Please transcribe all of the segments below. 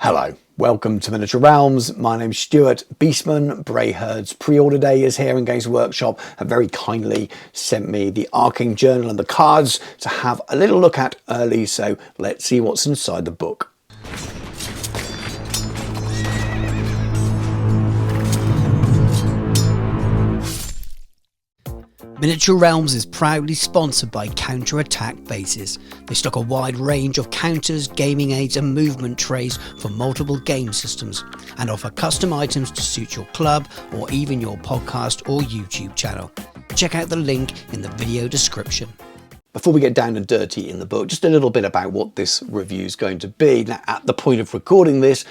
Hello, welcome to Miniature Realms. My name's Stuart. Beastmen Brayherds pre-order day is here, and Games Workshop have very kindly sent me the Arcane Journal and the cards to have a little look at early, so let's see what's inside the book. Miniature Realms is proudly sponsored by Counter-Attack Bases. They stock a wide range of counters, gaming aids and movement trays for multiple game systems, and offer custom items to suit your club or even your podcast or YouTube channel. Check out the link in the video description. Before we get down and dirty in the book, just a little bit about what this review is going to be. Now, at the point of recording this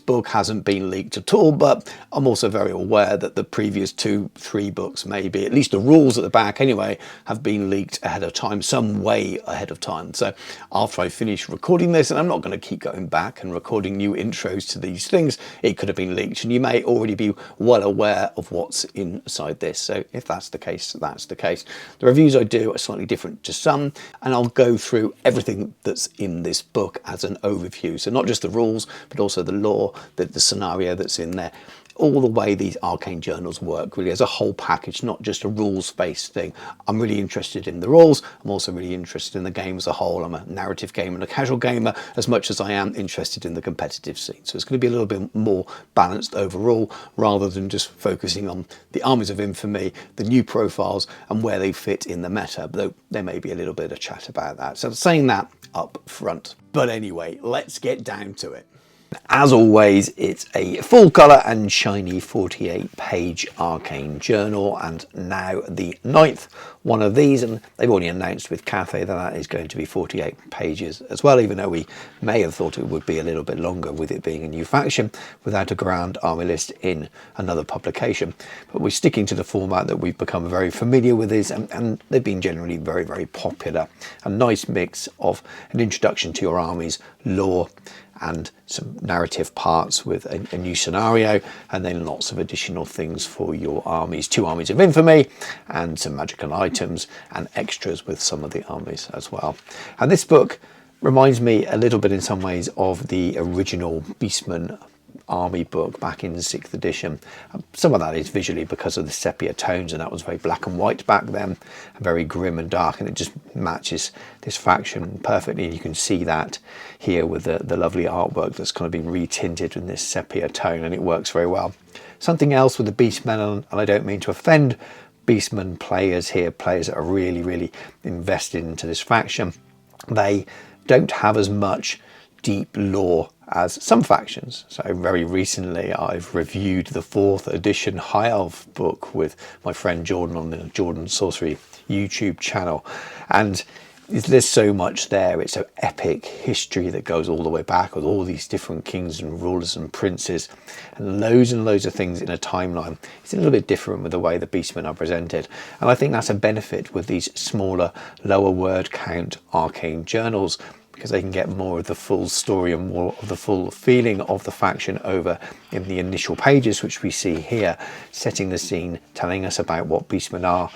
book hasn't been leaked at all, but I'm also very aware that the previous 2-3 books, maybe, at least the rules at the back anyway, have been leaked ahead of time, some way ahead of time. So after I finish recording this, and I'm not going to keep going back and recording new intros to these things, it could have been leaked, and you may already be well aware of what's inside this. So if that's the case, that's the case. The reviews I do are slightly different to some, and I'll go through everything that's in this book as an overview. So not just the rules, but also the law, the scenario that's in there, all the way these Arcane Journals work really as a whole package, not just a rules-based thing. I'm really interested in the rules. I'm also really interested in the game as a whole. I'm a narrative gamer and a casual gamer as much as I am interested in the competitive scene. So it's going to be a little bit more balanced overall, rather than just focusing on the armies of infamy, the new profiles and where they fit in the meta, though there may be a little bit of chat about that. So saying that up front. But anyway, let's get down to it. As always, it's a full colour and shiny 48-page Arcane Journal, and now the 9th one of these, and they've already announced with Cafe that is going to be 48 pages as well, even though we may have thought it would be a little bit longer with it being a new faction without a grand army list in another publication. But we're sticking to the format that we've become very familiar with these, and they've been generally very, very popular. A nice mix of an introduction to your armies, lore, and some narrative parts with a new scenario, and then lots of additional things for your armies, 2 armies of infamy and some magical items and extras with some of the armies as well. And this book reminds me a little bit in some ways of the original Beastmen army book back in the 6th edition. Some of that is visually because of the sepia tones, and that was very black and white back then, very grim and dark, and it just matches this faction perfectly. You can see that here with the lovely artwork that's kind of been retinted in this sepia tone, and it works very well. Something else with the Beastmen, and I don't mean to offend Beastmen players here, players that are really, really invested into this faction, they don't have as much deep lore as some factions. So very recently I've reviewed the 4th edition High Elf book with my friend Jordan on the Jordan Sorcery YouTube channel, and there's so much there. It's an epic history that goes all the way back with all these different kings and rulers and princes and loads of things in a timeline. It's a little bit different with the way the Beastmen are presented, and I think that's a benefit with these smaller, lower word count Arcane Journals, because they can get more of the full story and more of the full feeling of the faction over in the initial pages, which we see here, setting the scene, telling us about what Beastmen are,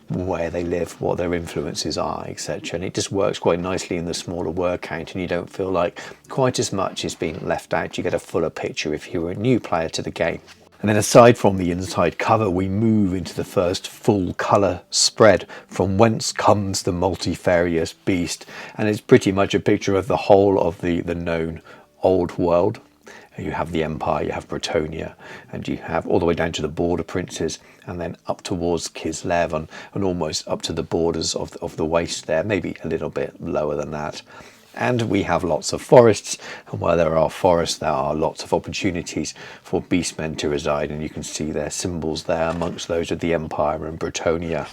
where they live, what their influences are, etc. And it just works quite nicely in the smaller word count, and you don't feel like quite as much is being left out. You get a fuller picture if you're a new player to the game. And then aside from the inside cover, we move into the first full colour spread, From Whence Comes the Multifarious Beast, and it's pretty much a picture of the whole of the known old world. You have the Empire, you have Bretonnia, and you have all the way down to the border princes, and then up towards Kislev and almost up to the borders of the waste there, maybe a little bit lower than that. And we have lots of forests, and where there are forests there are lots of opportunities for beastmen to reside, and you can see their symbols there amongst those of the Empire and Bretonnia.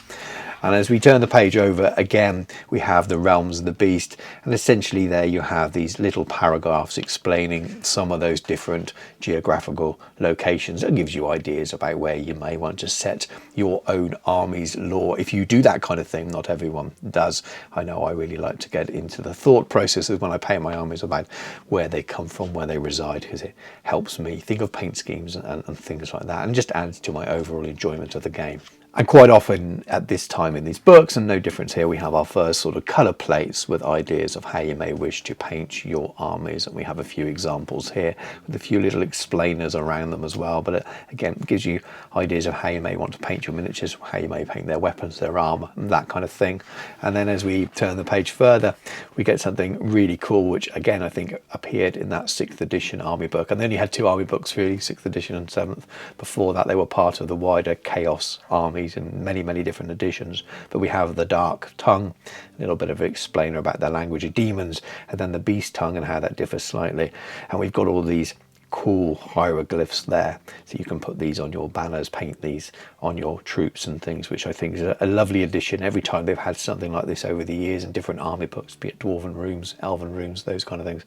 And as we turn the page over again, we have the realms of the beast, and essentially there you have these little paragraphs explaining some of those different geographical locations. It gives you ideas about where you may want to set your own army's lore. If you do that kind of thing, not everyone does. I know I really like to get into the thought processes when I paint my armies about where they come from, where they reside, because it helps me think of paint schemes and things like that, and just adds to my overall enjoyment of the game. And quite often at this time in these books, and no difference here, we have our first sort of colour plates with ideas of how you may wish to paint your armies. And we have a few examples here with a few little explainers around them as well. But again, it gives you ideas of how you may want to paint your miniatures, how you may paint their weapons, their armour, and that kind of thing. And then as we turn the page further, we get something really cool, which again, I think appeared in that 6th edition army book. And then you had 2 army books really, 6th edition and 7th. Before that, they were part of the wider Chaos armies in many different editions. But we have the Dark Tongue, a little bit of an explainer about the language of demons, and then the Beast Tongue and how that differs slightly. And we've got all these cool hieroglyphs there, so you can put these on your banners, paint these on your troops and things, which I think is a lovely addition. Every time they've had something like this over the years in different army books, be it dwarven rooms, elven rooms, those kind of things,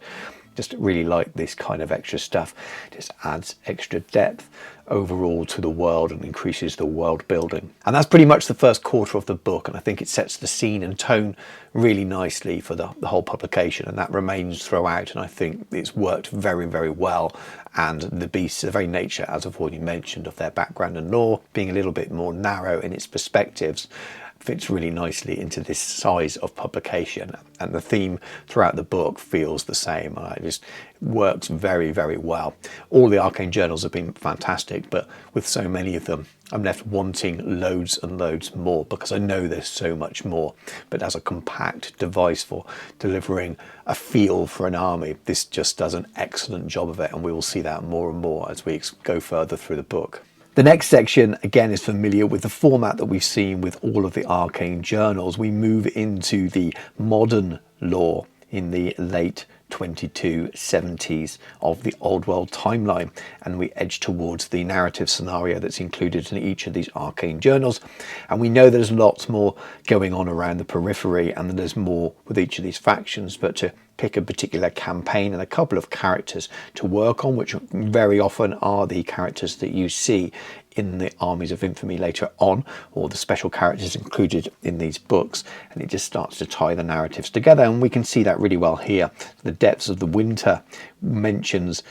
just really like this kind of extra stuff. Just adds extra depth overall to the world and increases the world building. And that's pretty much the first quarter of the book, and I think it sets the scene and tone really nicely for the whole publication, and that remains throughout, and I think it's worked very well. And the beasts, the very nature, as I've already mentioned, of their background and lore being a little bit more narrow in its perspectives, fits really nicely into this size of publication, and the theme throughout the book feels the same. It just works very well. All the Arcane Journals have been fantastic, but with so many of them, I'm left wanting loads and loads more, because I know there's so much more. But as a compact device for delivering a feel for an army, this just does an excellent job of it, and we will see that more and more as we go further through the book. The next section, again, is familiar with the format that we've seen with all of the Arcane Journals. We move into the modern lore in the late 2270s of the old world timeline, and we edge towards the narrative scenario that's included in each of these Arcane Journals. And we know there's lots more going on around the periphery, and there's more with each of these factions, but to pick a particular campaign and a couple of characters to work on, which very often are the characters that you see in the Armies of Infamy later on, or the special characters included in these books, and it just starts to tie the narratives together, and we can see that really well here. The Depths of the Winter mentions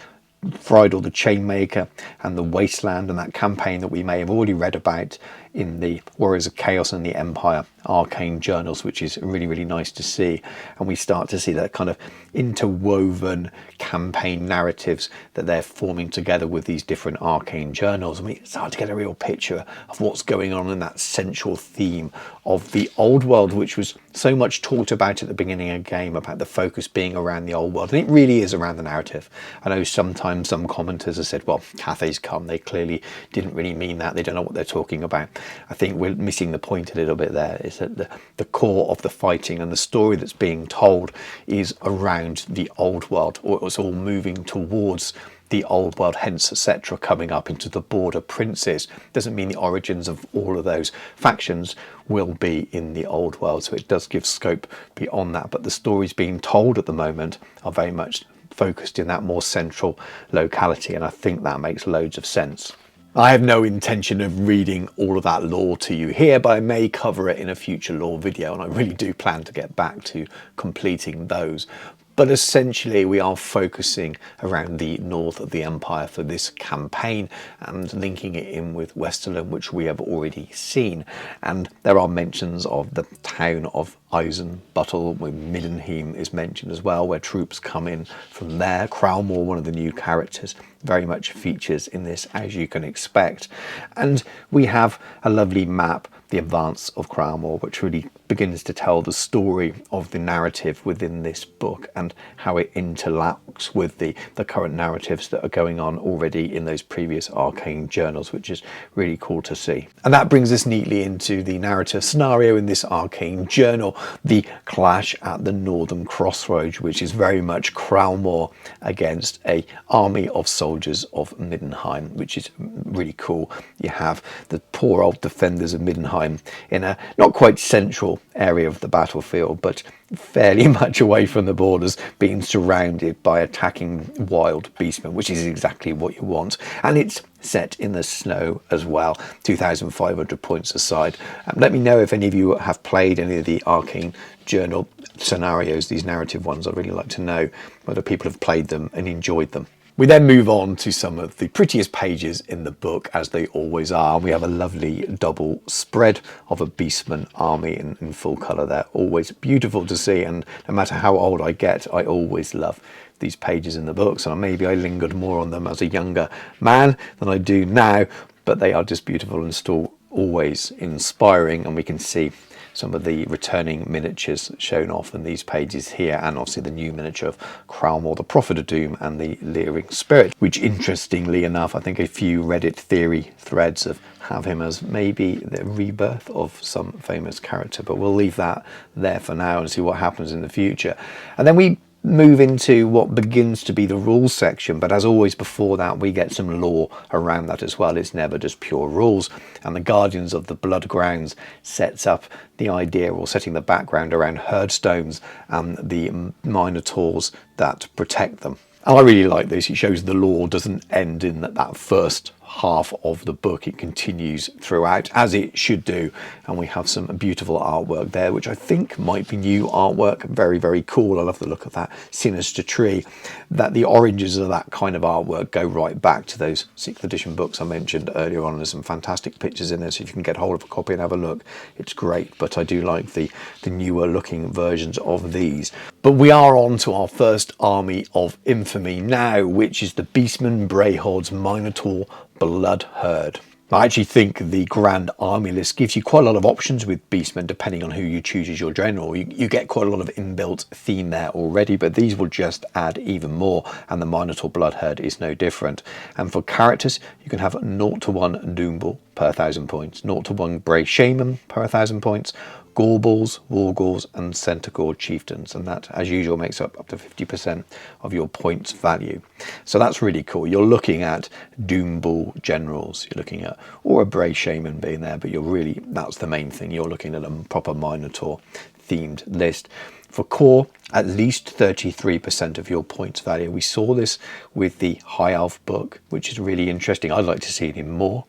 Friedel the Chainmaker and the Wasteland, and that campaign that we may have already read about in the Warriors of Chaos and the Empire Arcane Journals, which is really nice to see. And we start to see that kind of interwoven campaign narratives that they're forming together with these different Arcane Journals, and we start to get a real picture of what's going on in that central theme of the old world, which was so much talked about at the beginning of the game, about the focus being around the old world, and it really is around the narrative. I know sometimes some commenters have said, well, Cathay's come, they clearly didn't really mean that, they don't know what they're talking about. I think we're missing the point a little bit there, is that the core of the fighting and the story that's being told is around the old world, or it's all moving towards the old world, hence etc. coming up into the border princes. Doesn't mean the origins of all of those factions will be in the old world, so it does give scope beyond that, but the stories being told at the moment are very much focused in that more central locality, and I think that makes loads of sense. I have no intention of reading all of that lore to you here, but I may cover it in a future lore video, and I really do plan to get back to completing those. But essentially we are focusing around the north of the Empire for this campaign and linking it in with Westerland, which we have already seen. And there are mentions of the town of Eisenbüttel, where Middenheim is mentioned as well, where troops come in from there. Crowmore, one of the new characters, very much features in this, as you can expect. And we have a lovely map, the Advance of Crowmore, which really begins to tell the story of the narrative within this book and how it interlocks with the current narratives that are going on already in those previous Arcane Journals, which is really cool to see. And that brings us neatly into the narrative scenario in this Arcane Journal, the clash at the Northern Crossroads, which is very much Crowmore against a army of soldiers of Middenheim, which is really cool. You have the poor old defenders of Middenheim in a not quite central area of the battlefield, but fairly much away from the borders, being surrounded by attacking wild beastmen, which is exactly what you want. And it's set in the snow as well, 2,500 points aside. Let me know if any of you have played any of the Arcane Journal scenarios, these narrative ones. I'd really like to know whether people have played them and enjoyed them. We then move on to some of the prettiest pages in the book, as they always are. We have a lovely double spread of a Beastmen army in full colour there. Always beautiful to see, and no matter how old I get, I always love these pages in the books, and maybe I lingered more on them as a younger man than I do now, but they are just beautiful and still always inspiring, and we can see some of the returning miniatures shown off in these pages here, and obviously the new miniature of Crowmore, the Prophet of Doom, and the Leering Spirit, which interestingly enough, I think a few Reddit theory threads have him as maybe the rebirth of some famous character, but we'll leave that there for now and see what happens in the future. And then we move into what begins to be the rules section, but as always before that we get some lore around that as well. It's never just pure rules, and the Guardians of the Blood Grounds sets up the idea, or setting the background around herdstones and the minotaurs that protect them. And I really like this. It shows the lore doesn't end in that first half of the book. It continues throughout, as it should do, and we have some beautiful artwork there, which I think might be new artwork. Very, very cool. I love the look of that sinister tree. That the oranges of that kind of artwork go right back to those 6th edition books I mentioned earlier on. There's some fantastic pictures in there, so if you can get hold of a copy and have a look, it's great. But I do like the newer looking versions of these. But we are on to our first army of infamy now, which is the Beastmen Brayherds Minotaur Blood Herd. I actually think the Grand Army list gives you quite a lot of options with Beastmen, depending on who you choose as your general. You get quite a lot of inbuilt theme there already, but these will just add even more, and the Minotaur Blood Herd is no different. And for characters, you can have 0 to 1 Doombull per 1,000 points, 0 to 1 Bray Shaman per 1,000 points, Gorbals, Wargals, and Centaur Chieftains, and that, as usual, makes up to 50% of your points value. So that's really cool. You're looking at Doombull generals, you're looking at, or a Bray Shaman being there, but that's the main thing. You're looking at a proper Minotaur themed list. For core, at least 33% of your points value. We saw this with the High Elf book, which is really interesting. I'd like to see it in more,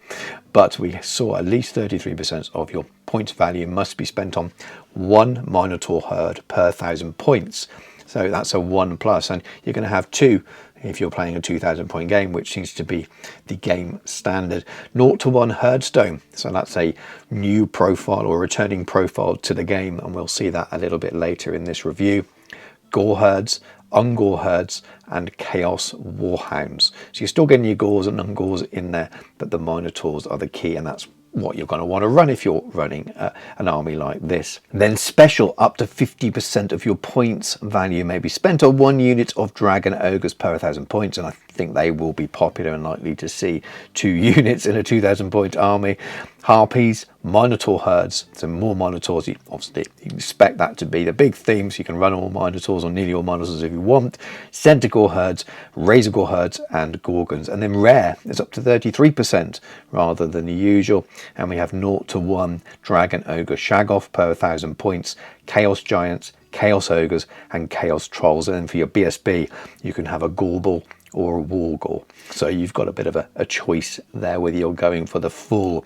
but we saw at least 33% of your points value must be spent on one Minotaur herd per 1,000 points. So that's a 1+, and you're going to have 2 if you're playing a 2,000 point game, which seems to be the game standard. 0 to 1 herdstone, so that's a new profile or returning profile to the game, and we'll see that a little bit later in this review. Gore herds, Ungore herds, and Chaos Warhounds. So you're still getting your Gores and Ungores in there, but the Minotaurs are the key, and that's what you're going to want to run if you're running an army like this. Then special, up to 50% of your points value may be spent on 1 unit of Dragon Ogres per 1,000 points, and I think they will be popular and likely to see 2 units in a 2,000 point army. Harpies, Minotaur herds, so more Minotaurs. Obviously you expect that to be the big theme, so you can run all Minotaurs or nearly all Minotaurs if you want. Centaur herds, Razor Gore herds, and Gorgons. And then rare is up to 33% rather than the usual, and we have 0 to 1 Dragon Ogre Shagoth per 1,000 points, Chaos Giants, Chaos Ogres, and Chaos Trolls. And then for your BSB, you can have a Gorbal or a Wargore. So you've got a bit of a choice there, whether you're going for the full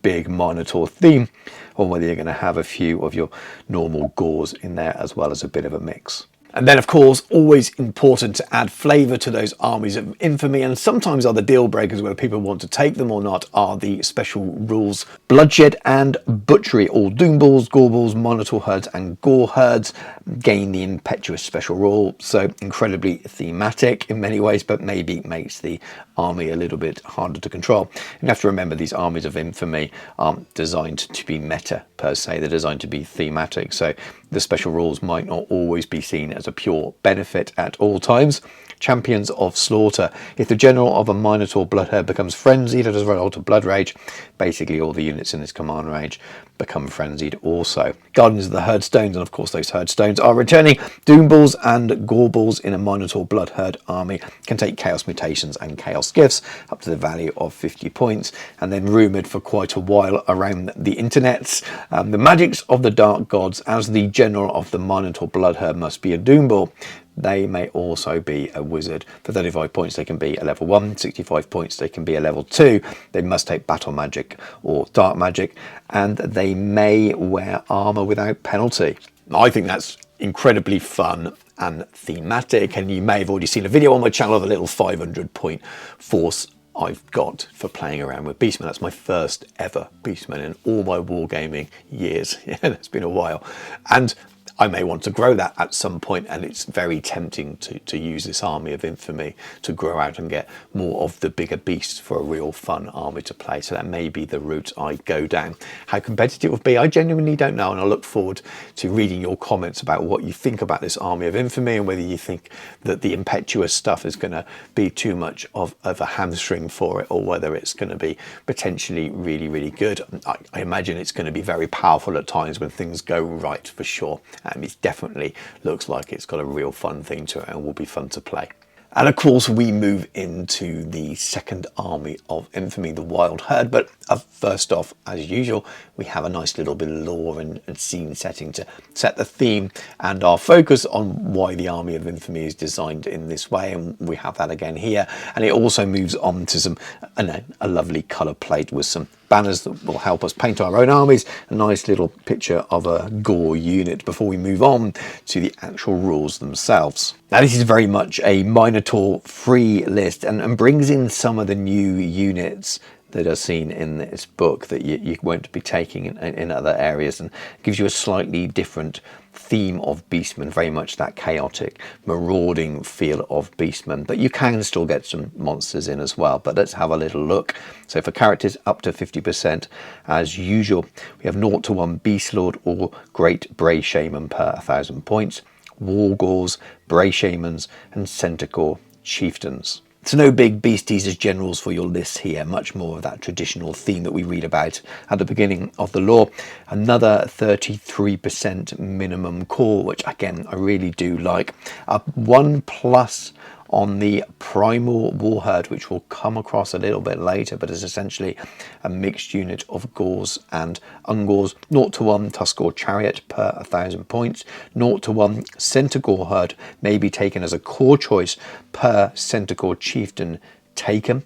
big Minotaur theme, or whether you're going to have a few of your normal Gores in there as well as a bit of a mix. And then, of course, always important to add flavour to those armies of infamy, and sometimes other deal breakers, whether people want to take them or not, are the special rules. Bloodshed and Butchery, all Doombulls, Gorbals, Minotaur herds, and Gore herds gain the impetuous special rule. So incredibly thematic in many ways, but maybe makes the army a little bit harder to control. You have to remember, these armies of infamy aren't designed to be meta per se, they're designed to be thematic, so the special rules might not always be seen as a pure benefit at all times. Champions of Slaughter. If the general of a Minotaur Bloodherd becomes frenzied as a result of Blood Rage, basically all the units in this command range become frenzied also. Guardians of the Herdstones, and of course those Herdstones are returning. Doombulls and Gorbals in a Minotaur Bloodherd army can take Chaos Mutations and Chaos Gifts up to the value of 50 points. And then rumoured for quite a while around the internets, the Magics of the Dark Gods, as the general of the Minotaur Bloodherd must be a Doombull. They may also be a wizard. For 35 points they can be a level 1, 65 points they can be a level 2. They must take battle magic or dark magic, and they may wear armour without penalty. I think that's incredibly fun and thematic. And you may have already seen a video on my channel of a little 500 point force I've got for playing around with Beastmen. That's my first ever Beastmen in all my wargaming years. Yeah, it's been a while. And I may want to grow that at some point, and it's very tempting to use this army of infamy to grow out and get more of the bigger beasts for a real fun army to play. So that may be the route I go down. How competitive it will be, I genuinely don't know, and I look forward to reading your comments about what you think about this army of infamy and whether you think that the impetuous stuff is going to be too much of a hamstring for it, or whether it's going to be potentially really, really good. I imagine it's going to be very powerful at times when things go right, for sure. It definitely looks like it's got a real fun thing to it and will be fun to play. And of course we move into the second army of infamy, the Wild Herd. But first off, as usual, we have a nice little bit of lore and scene setting to set the theme and our focus on why the army of infamy is designed in this way. And we have that again here. And it also moves on to some a lovely colour plate with some banners that will help us paint our own armies. A nice little picture of a Gore unit before we move on to the actual rules themselves. Now this is very much a Minotaur free list and brings in some of the new units that are seen in this book that you won't be taking in other areas, and gives you a slightly different theme of Beastmen, very much that chaotic, marauding feel of Beastmen. But you can still get some monsters in as well. But let's have a little look. So for characters up to 50%, as usual, we have 0 to 1 Beast Lord or Great Bray Shaman per 1,000 points, Wargors, Bray Shamans, and Centaur Chieftains. So no big beasties as generals for your lists here, much more of that traditional theme that we read about at the beginning of the lore. Another 33% minimum core, which again I really do like. 1+ on the Primal Warherd, which we'll come across a little bit later, but is essentially a mixed unit of Gors and Ungors. 0 to 1 Tuskor Chariot per 1,000 points. 0 to 1 Centaur Herd may be taken as a core choice per Centaur Chieftain taken.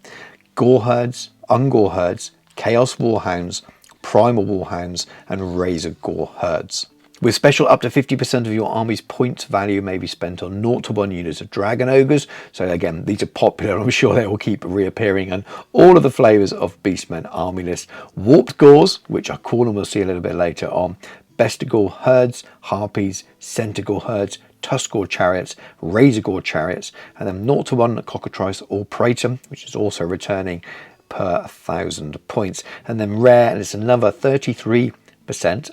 Gore Herds, Ungor Herds, Chaos Warhounds, Primal Warhounds, and Razor Gore Herds. With special, up to 50% of your army's points value may be spent on 0 to 1 units of Dragon Ogres. So again, these are popular. I'm sure they will keep reappearing on all of the flavours of Beastmen army list. Warped Gores, which are cool and we'll see a little bit later on. Bestigor Herds, Harpies, Centaur Herds, Tuskor Chariots, Razor Gore Chariots, and then 0 to 1 Cockatrice or Praetor, which is also returning per 1,000 points. And then rare, and it's another 33%,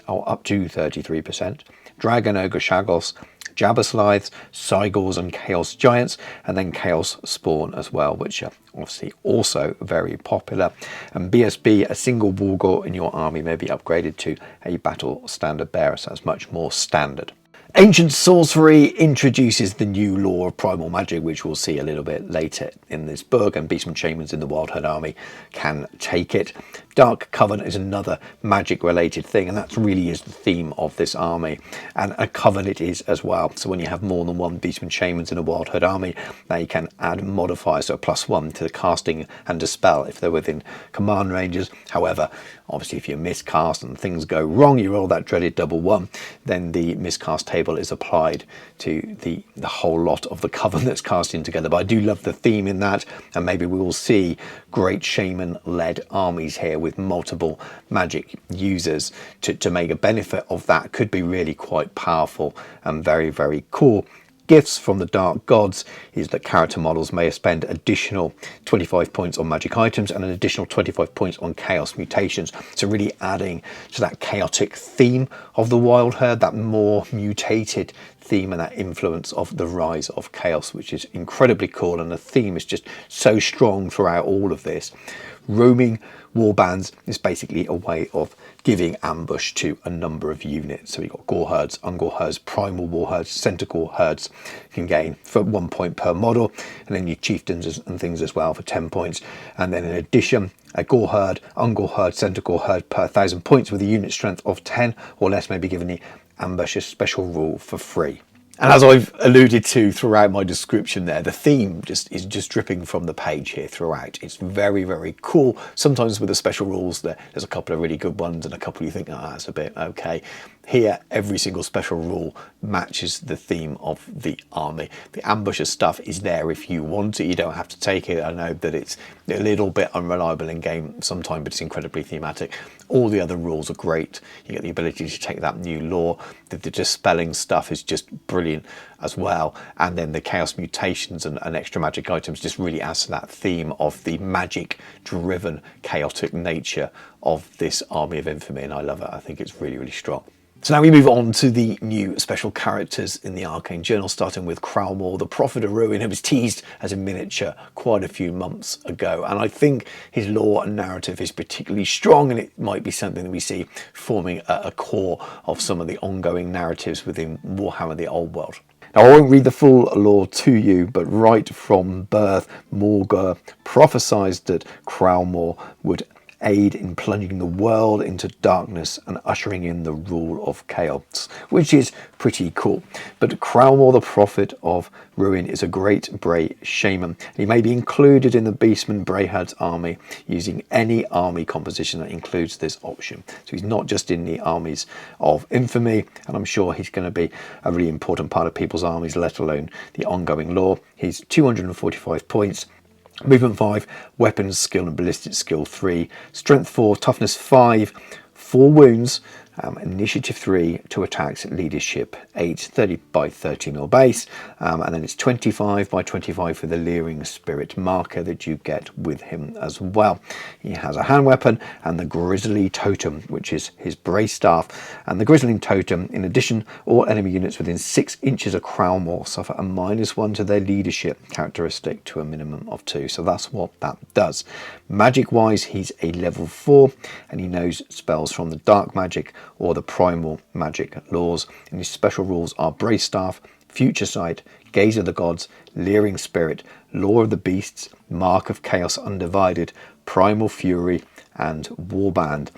or up to 33%, Dragon Ogre Shagos, Jabberslythes, Cygors and Chaos Giants, and then Chaos Spawn as well, which are obviously also very popular. And BSB, a single Wargor in your army may be upgraded to a Battle Standard Bearer, so that's much more standard. Ancient Sorcery introduces the new lore of primal magic, which we'll see a little bit later in this book, and Beastmen Shamans in the Wild Herd army can take it. Dark Coven is another magic related thing, and that really is the theme of this army, and a coven it is as well. So when you have more than one Beastmen Shamans in a Wild Herd army, they can add modifiers, so a +1 to the casting and dispel if they're within command ranges. However, obviously if you miscast and things go wrong, you roll that dreaded double 1, then the miscast table is applied to the whole lot of the coven that's casting together. But I do love the theme in that, and maybe we will see great shaman led armies here with multiple magic users to make a benefit of that. Could be really quite powerful and very, very cool. Gifts from the Dark Gods is that character models may spend additional 25 points on magic items and an additional 25 points on chaos mutations. So really adding to that chaotic theme of the Wild Herd, that more mutated theme and that influence of the rise of chaos, which is incredibly cool. And the theme is just so strong throughout all of this. Roaming warbands is basically a way of giving ambush to a number of units. So you've got Gore Herds, Ungor Herds, Primal War Herds, Centaur Herds can gain for 1 point per model, and then your Chieftains and things as well for 10 points. And then in addition, a Gore Herd, Ungor Herd, Centaur Herd per 1,000 points with a unit strength of 10 or less may be given the Ambushes special rule for free. And as I've alluded to throughout my description there, the theme is just dripping from the page here throughout. It's very, very cool. Sometimes with the special rules there's a couple of really good ones and a couple you think, oh, that's a bit okay. Here, every single special rule matches the theme of the army. The ambusher stuff is there if you want it. You don't have to take it. I know that it's a little bit unreliable in game sometimes, but it's incredibly thematic. All the other rules are great. You get the ability to take that new lore. The dispelling stuff is just brilliant as well. And then the chaos mutations and extra magic items just really adds to that theme of the magic-driven, chaotic nature of this Army of Infamy. And I love it. I think it's really, really strong. So now we move on to the new special characters in the Arcane Journal, starting with Crowmore, the Prophet of Ruin, who was teased as a miniature quite a few months ago. And I think his lore and narrative is particularly strong, and it might be something that we see forming a core of some of the ongoing narratives within Warhammer, the Old World. Now, I won't read the full lore to you, but right from birth, Morgur prophesied that Crowmore would aid in plunging the world into darkness and ushering in the rule of chaos, which is pretty cool. But Crowmore, the Prophet of Ruin, is a great Bray shaman. He may be included in the Beastmen Brayherds army using any army composition that includes this option. So he's not just in the armies of infamy, and I'm sure he's going to be a really important part of people's armies, let alone the ongoing lore. He's 245 points. Movement 5, weapons skill and ballistic skill 3, strength 4, toughness 5, 4 wounds, initiative 3, 2 attacks, leadership 8, 30 by 30 mil base, and then it's 25 by 25 for the Leering Spirit marker that you get with him as well. He has a hand weapon and the Grizzly Totem, which is his Bray Staff. And the Grizzly Totem, in addition, all enemy units within 6 inches of Crowmore suffer a -1 to their leadership characteristic to a minimum of 2. So that's what that does. Magic wise, he's a level 4 and he knows spells from the dark magic or the primal magic laws, and his special rules are Bray Staff, Future Sight, Gaze of the Gods, Leering Spirit, Law of the Beasts, Mark of Chaos Undivided, Primal Fury, and Warband.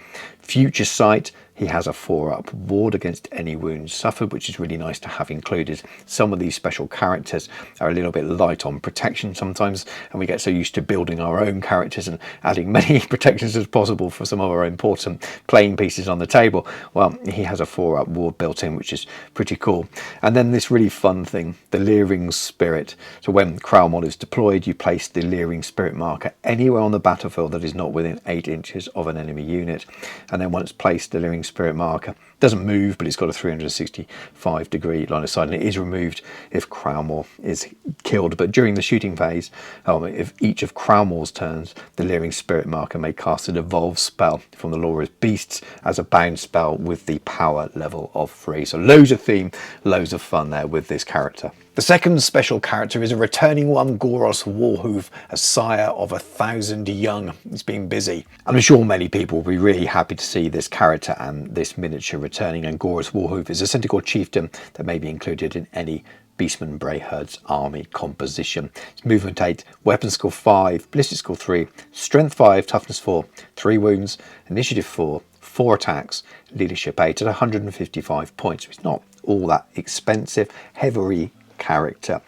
Future Sight, he has a 4-up ward against any wounds suffered, which is really nice to have included. Some of these special characters are a little bit light on protection sometimes, and we get so used to building our own characters and adding many protections as possible for some of our important playing pieces on the table. Well, he has a 4-up ward built in, which is pretty cool. And then this really fun thing, the Leering Spirit. So when Crowmore is deployed, you place the Leering Spirit marker anywhere on the battlefield that is not within 8 inches of an enemy unit. And then once placed, the Leering Spirit marker doesn't move, but it's got a 365-degree line of sight, and it is removed if Crowmore is killed. But during the shooting phase, if each of Crowmore's turns, the Leering Spirit marker may cast an evolved spell from the Law of Beasts as a bound spell with the power level of 3. So loads of theme, loads of fun there with this character. The second special character is a returning one, Goros Warhoof, a sire of 1,000 young. He's been busy. I'm sure many people will be really happy to see this character and this miniature returning, and Goros Warhoof is a Centaur chieftain that may be included in any Beastmen Brayherds army composition. It's movement 8, weapon skill 5, ballistic skill 3, strength 5, toughness 4, 3 wounds, initiative 4, 4 attacks, leadership 8 at 155 points. It's not all that expensive, heavy character,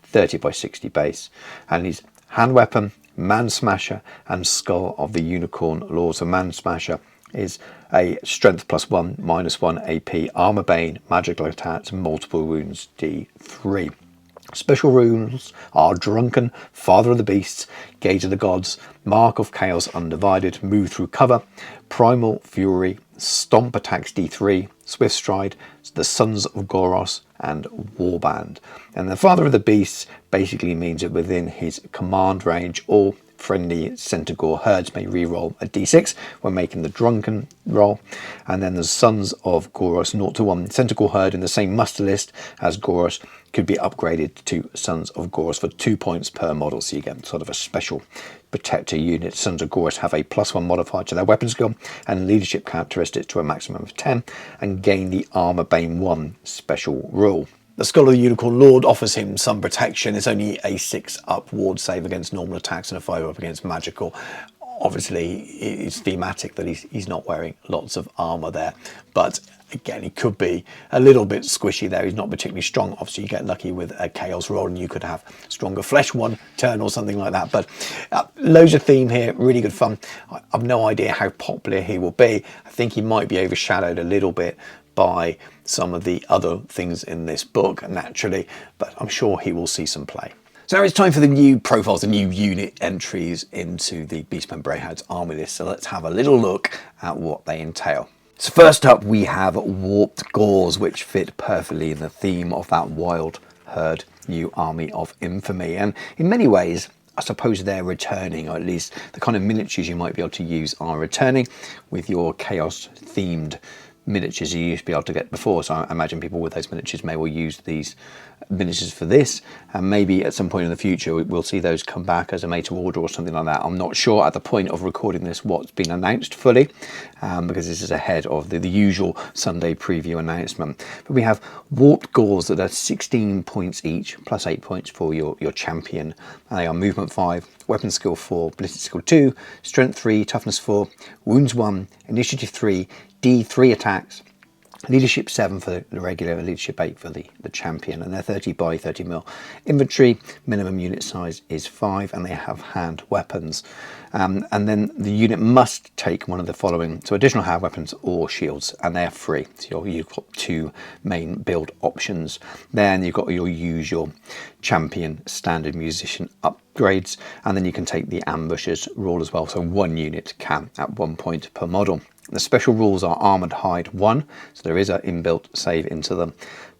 30 by 60 base, and his hand weapon, Man Smasher, and Skull of the Unicorn Laws. So Man Smasher is a strength +1, -1 AP, armor bane, magical attacks, multiple wounds D3. Special rules are Drunken, Father of the Beasts, Gaze of the Gods, Mark of Chaos Undivided, Move Through Cover, Primal Fury, Stomp attacks D3, Swift Stride, the Sons of Goros, and Warband. And the Father of the Beasts basically means that within his command range, all friendly Centaur herds may reroll a d6 when making the Drunken roll. And then the Sons of Goros 0-1 Centaur herd in the same muster list as Goros could be upgraded to Sons of Goros for 2 points per model. So you get sort of a special protector unit. Sons of Goros have a +1 modifier to their weapon skill and leadership characteristics to a maximum of 10, and gain the Armor Bane 1 special rule. The Skull of the Unicorn Lord offers him some protection. It's only a 6-up ward save against normal attacks and a 5-up against magical. Obviously, it's thematic that he's not wearing lots of armor there, but again, he could be a little bit squishy there. He's not particularly strong. Obviously, you get lucky with a chaos roll and you could have stronger flesh one turn or something like that. But loads of theme here, really good fun. I've no idea how popular he will be. I think he might be overshadowed a little bit by some of the other things in this book naturally, but I'm sure he will see some play. So now it's time for the new profiles, the new unit entries into the Beastmen Brayherds army list. So let's have a little look at what they entail. So first up we have Warped Gores, which fit perfectly in the theme of that Wild Herd new army of infamy. And in many ways, I suppose they're returning, or at least the kind of miniatures you might be able to use are returning with your chaos themed miniatures you used to be able to get before. So I imagine people with those miniatures may well use these miniatures for this, and maybe at some point in the future we'll see those come back as a made to order or something like that. I'm not sure at the point of recording this what's been announced fully, because this is ahead of the usual Sunday preview announcement. But we have Warped Gores that are 16 points each, plus 8 points for your champion. And they are movement 5, weapon skill 4, ballistic skill 2, strength 3, toughness 4, wounds 1, initiative 3, D3 attacks, leadership 7 for the regular, leadership 8 for the champion, and they're 30 by 30 mil inventory. Minimum unit size is 5, and they have hand weapons. And then the unit must take one of the following, so additional hand weapons or shields, and they're free. So you've got 2 main build options. Then you've got your usual champion standard musician upgrades, and then you can take the ambushers rule as well. So 1 unit can at 1 point per model. The special rules are Armoured Hide 1, so there is an inbuilt save into them.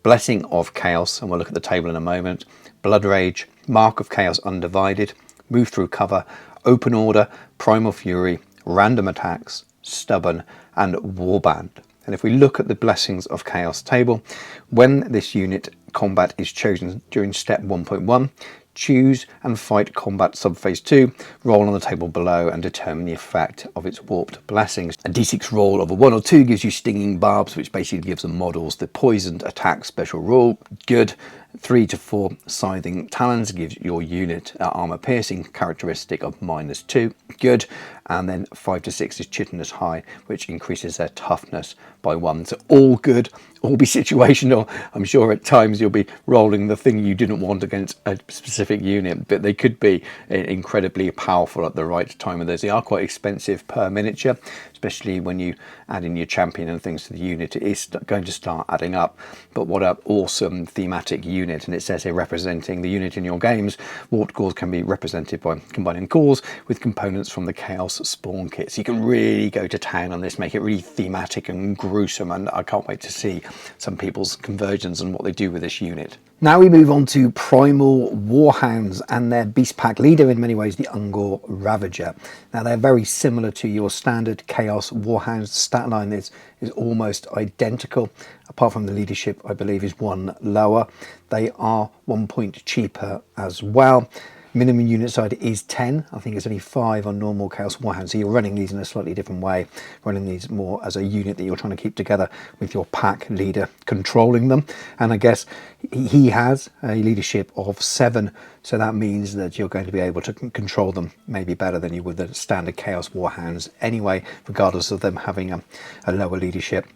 Blessing of Chaos, and we'll look at the table in a moment. Blood Rage, Mark of Chaos Undivided, Move Through Cover, Open Order, Primal Fury, Random Attacks, Stubborn, and Warband. And if we look at the Blessings of Chaos table, when this unit combat is chosen during step 1.1, choose and fight combat subphase 2, roll on the table below and determine the effect of its warped blessings. A d6 roll of a 1 or 2 gives you stinging barbs, which basically gives them models. The poisoned attack special rule, good. 3 to 4 scything talons gives your unit armor piercing characteristic of -2, good. And then 5 to 6 is chitinous high, which increases their toughness by 1. So all good, all be situational. I'm sure at times you'll be rolling the thing you didn't want against a specific unit, but they could be incredibly powerful at the right time. And they are quite expensive per miniature, especially when you add in your champion and things to the unit. It is going to start adding up. But what an awesome thematic unit. And it says here representing the unit in your games. Warped Gores can be represented by combining cores with components from the Chaos Spawn kit. So you can really go to town on this, make it really thematic and gruesome, and I can't wait to see some people's conversions and what they do with this unit. Now we move on to Primal Warhounds and their beast pack leader, in many ways the Ungor Ravager. Now they're very similar to your standard Chaos Warhounds. Stat line is almost identical, apart from the leadership I believe is 1 lower. They are 1 point cheaper as well. Minimum unit size is 10. I think it's only 5 on normal Chaos Warhound. So you're running these in a slightly different way, running these more as a unit that you're trying to keep together with your pack leader controlling them. And I guess he has a leadership of 7. So that means that you're going to be able to control them maybe better than you would the standard Chaos Warhounds anyway, regardless of them having a lower leadership.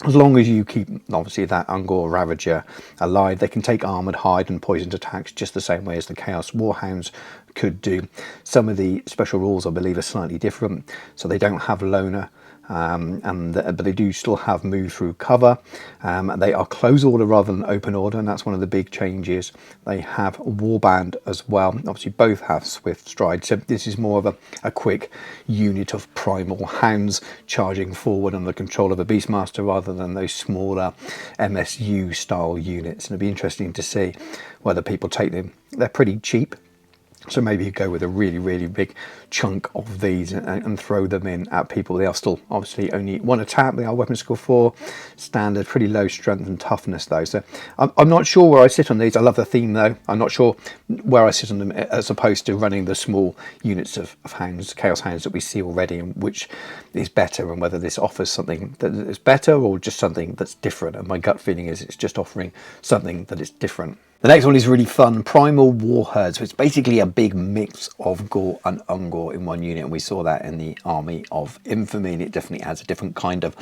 As long as you keep, obviously, that Ungor Ravager alive, they can take Armoured Hide and poisoned attacks just the same way as the Chaos Warhounds could do. Some of the special rules, I believe, are slightly different. So they don't have Loner, but they do still have Move Through Cover. They are close order rather than open order, and that's one of the big changes. They have Warband as well. Obviously, both have Swift Stride. So this is more of a quick unit of primal hounds charging forward under the control of a Beastmaster rather than those smaller MSU style units. And it'd be interesting to see whether people take them. They're pretty cheap. So maybe you go with a really, really big chunk of these and throw them in at people. They are still obviously only 1 attack. They are weapon skill 4, standard, pretty low strength and toughness though. So I'm not sure where I sit on these. I love the theme though. I'm not sure where I sit on them as opposed to running the small units of hounds, Chaos Hounds that we see already, and which is better, and whether this offers something that is better or just something that's different. And my gut feeling is it's just offering something that is different. The next one is really fun, Primal Warherds. So it's basically a big mix of Gore and Ungor in one unit, and we saw that in the Army of Infamy, and it definitely adds a different kind of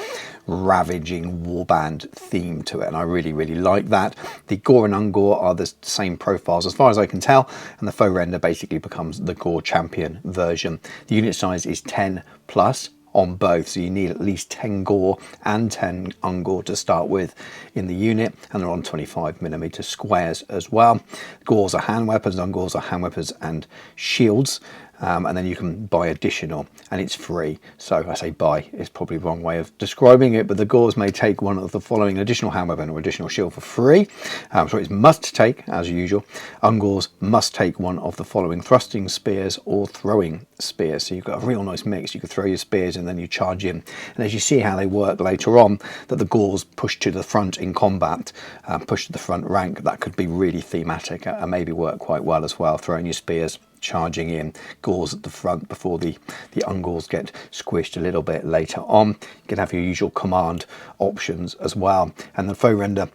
ravaging warband theme to it, and I really, really like that. The Gore and Ungor are the same profiles as far as I can tell, and the faux render basically becomes the Gore champion version. The unit size is 10 plus on both, so you need at least 10 gore and 10 ungore to start with in the unit, and they're on 25mm squares as well. Gores are hand weapons, ungores are hand weapons and shields. And then you can buy additional, and it's free. So I say buy, it's probably the wrong way of describing it, but the gores may take one of the following: additional hand weapon or additional shield for free. So it's must take, as usual. Ungores must take one of the following: thrusting spears or throwing spears. So you've got a real nice mix. You could throw your spears and then you charge in. And as you see how they work later on, that the gores push to the front in combat, push to the front rank, that could be really thematic and maybe work quite well as well, throwing your spears, charging in, gores at the front before the ungores get squished a little bit later on. You can have your usual command options as well, and the foe render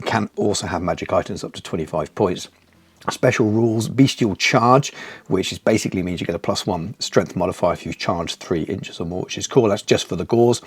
can also have magic items up to 25 points. Special rules: bestial charge, which is basically means you get a +1 strength modifier if you charge 3 inches or more, which is cool. That's just for the gores.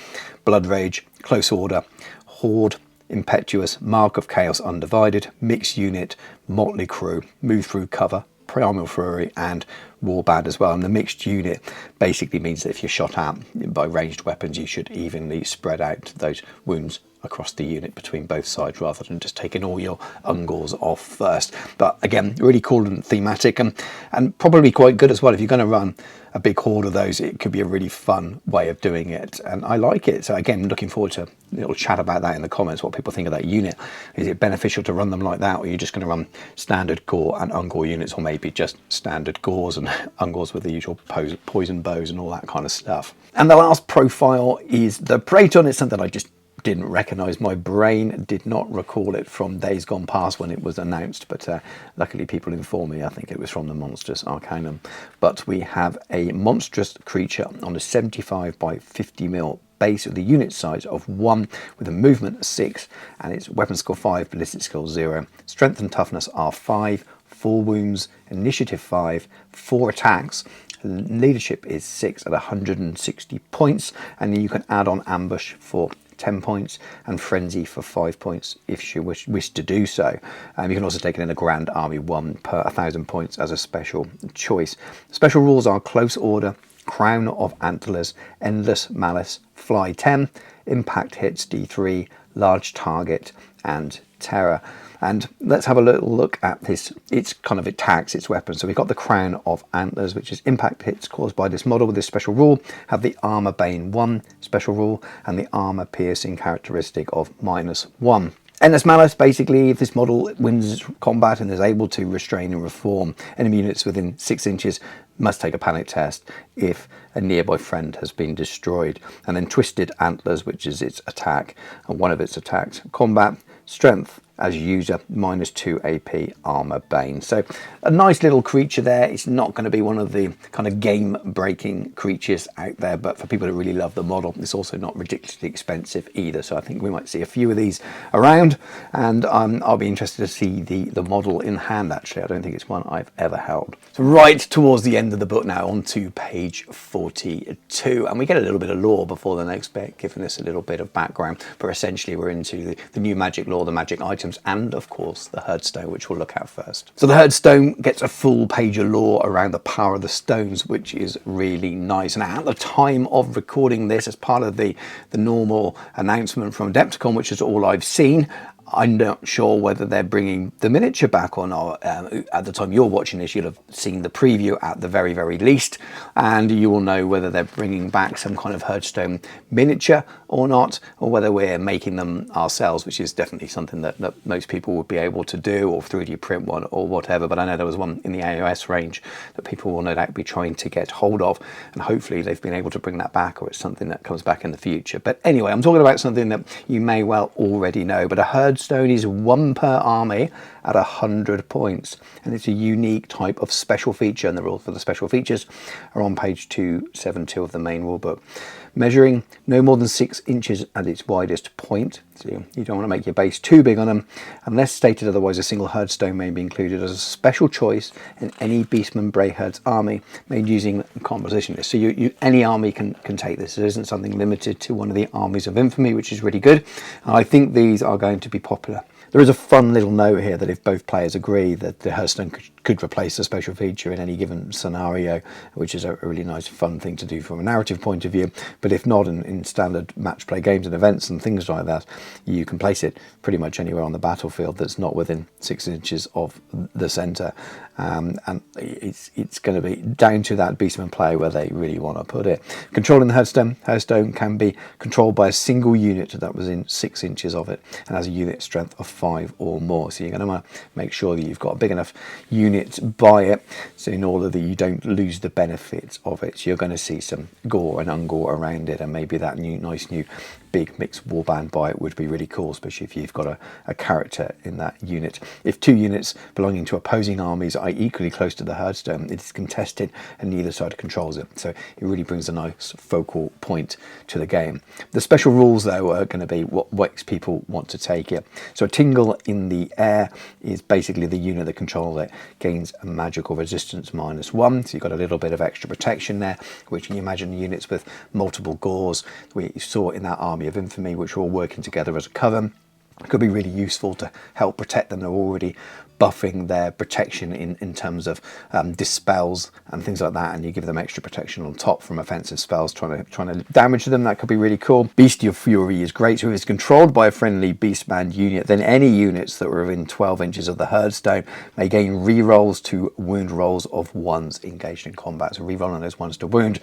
Blood rage, close order, horde, impetuous, mark of chaos undivided, mixed unit, motley crew, move through cover, primal fury and warband as well. And the mixed unit basically means that if you're shot at by ranged weapons, you should evenly spread out those wounds across the unit between both sides, rather than just taking all your ungores off first. But again, really cool and thematic, and probably quite good as well. If you're going to run a big horde of those, it could be a really fun way of doing it, and I like it. So again, looking forward to a little chat about that in the comments, what people think of that unit. Is it beneficial to run them like that, or are you just going to run standard gore and ungore units, or maybe just standard gores and ungores with the usual poison bows and all that kind of stuff? And the last profile is the Praeton. It's something I just didn't recognize. My brain did not recall it from days gone past when it was announced, but luckily people informed me. I think it was from the Monstrous Arcanum. But we have a monstrous creature on a 75 by 50mm base with a unit size of 1, with a movement 6, and its weapon skill 5, ballistic skill 0, strength and toughness are 5, 4 wounds, initiative 5, 4 attacks. Leadership is 6 at 160 points, and then you can add on ambush for 10 points and frenzy for 5 points if you wish to do so. You can also take it in a Grand Army 1 per 1,000 points as a special choice. Special rules are close order, crown of antlers, endless malice, fly 10, impact hits D3, large target and terror. And let's have a little look at this. Its kind of attacks, its weapons. So we've got the Crown of Antlers, which is impact hits caused by this model with this special rule, have the Armor Bane 1 special rule, and the Armor Piercing characteristic of -1. Endless Malice, basically, if this model wins combat and is able to restrain and reform enemy units within 6 inches, must take a panic test if a nearby friend has been destroyed. And then Twisted Antlers, which is its attack, and one of its attacks. Combat, strength as user, -2 AP, armor bane. So a nice little creature there. It's not going to be one of the kind of game breaking creatures out there, but for people who really love the model, it's also not ridiculously expensive either. So I think we might see a few of these around, and I'll be interested to see the model in hand. Actually, I don't think it's one I've ever held. So right towards the end of the book now, on to page 42, and we get a little bit of lore before the next bit, giving us a little bit of background. But essentially we're into the new magic lore, the magic items, and of course the Herdstone, which we'll look at first. So the Herdstone gets a full page of lore around the power of the stones, which is really nice. And at the time of recording this, as part of the normal announcement from Adepticon, which is all I've seen, I'm not sure whether they're bringing the miniature back or not. At the time you're watching this, you'll have seen the preview at the very, very least, and you will know whether they're bringing back some kind of Herdstone miniature or not, or whether we're making them ourselves, which is definitely something that most people would be able to do, or 3D print one or whatever. But I know there was one in the AOS range that people will no doubt be trying to get hold of, and hopefully they've been able to bring that back, or it's something that comes back in the future. But anyway, I'm talking about something that you may well already know, but a Herdstone is 1 per army at 100 points, and it's a unique type of special feature, and the rules for the special features are on page 272 of the main rulebook. Measuring no more than 6 inches at its widest point, so you don't want to make your base too big on them. Unless stated otherwise, a single Herdstone may be included as a special choice in any Beastmen Brayherds army made using the composition list. So any army can take this. It isn't something limited to one of the armies of infamy, which is really good. And I think these are going to be popular. There is a fun little note here that if both players agree that the Hearthstone could replace a special feature in any given scenario, which is a really nice fun thing to do from a narrative point of view. But if not, in standard match play games and events and things like that, you can place it pretty much anywhere on the battlefield that's not within 6 inches of the centre. And it's going to be down to that Beastman player where they really want to put it. Controlling the Hearthstone can be controlled by a single unit that was in 6 inches of it and has a unit strength of 5 or more. So you're going to want to make sure that you've got a big enough unit by it, so in order that you don't lose the benefits of it. So you're going to see some gore and ungore around it, and maybe that nice new big mixed warband by it would be really cool, especially if you've got a character in that unit. If 2 units belonging to opposing armies are equally close to the Hearthstone, it is contested and neither side controls it. So it really brings a nice focal point to the game. The special rules, though, are going to be what makes people want to take it. So a tingle in the air is basically the unit that controls it gains a magical resistance -1. So you've got a little bit of extra protection there, which you imagine units with multiple gores we saw in that army of infamy, which are all working together as a coven. It could be really useful to help protect them. They're already buffing their protection in terms of dispels and things like that, and you give them extra protection on top from offensive spells trying to damage them. That could be really cool. Bestial Fury is great. So if it's controlled by a friendly Beastman unit, then any units that were within 12 inches of the Hearthstone may gain rerolls to wound rolls of 1s engaged in combat. So rerolling those 1s to wound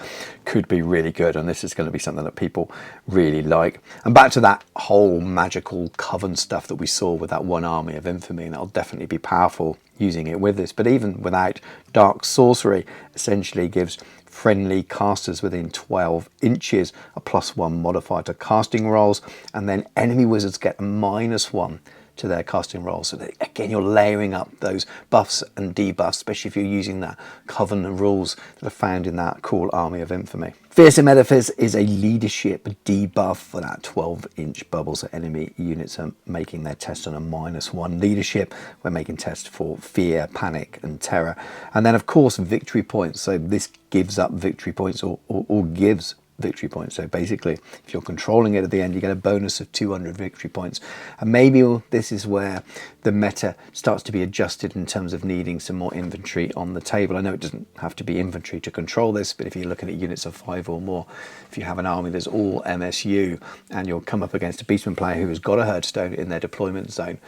could be really good, and this is going to be something that people really like. And back to that whole magical coven stuff that we saw with that one army of infamy, and that'll definitely be powerful using it with this. But even without, dark sorcery essentially gives friendly casters within 12 inches a +1 modifier to casting rolls, and then enemy wizards get a -1 to their casting rolls. So that, again, you're layering up those buffs and debuffs, especially if you're using that coven rules that are found in that cool army of infamy. Fearsome Edifice is a leadership debuff for that 12-inch bubble, so enemy units are making their test on a -1 leadership. We're making tests for fear, panic and terror. And then of course victory points, so this gives up victory points or gives victory points. So basically, if you're controlling it at the end, you get a bonus of 200 victory points. And maybe this is where the meta starts to be adjusted in terms of needing some more inventory on the table. I know it doesn't have to be inventory to control this, but if you're looking at units of 5 or more, if you have an army that's all MSU and you'll come up against a Beastman player who has got a Hearthstone in their deployment zone,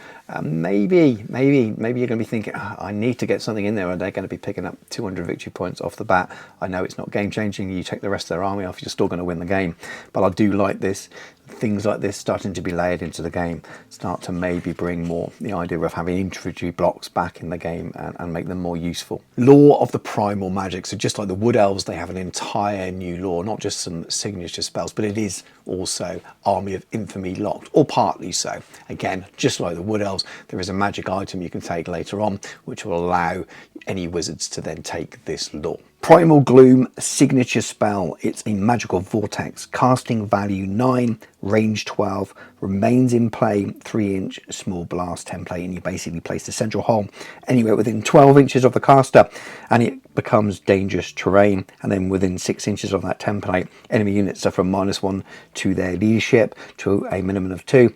maybe you're going to be thinking, I need to get something in there, and they're going to be picking up 200 victory points off the bat. I know it's not game changing. You take the rest of their army off, you're still going to win the game. But I do like this. Things like this starting to be layered into the game start to maybe bring more the idea of having infantry blocks back in the game and make them more useful. Lore of the primal magic. So just like the Wood Elves, they have an entire new lore, not just some signature spells, but it is also Army of Infamy locked, or partly so. Again, just like the Wood Elves, there is a magic item you can take later on which will allow any wizards to then take this lore. Primal Gloom signature spell. It's a magical vortex, casting value 9, range 12, remains in play, 3-inch small blast template, and you basically place the central hole anywhere within 12 inches of the caster, and it becomes dangerous terrain. And then within 6 inches of that template, enemy units suffer -1 to their leadership to a minimum of 2,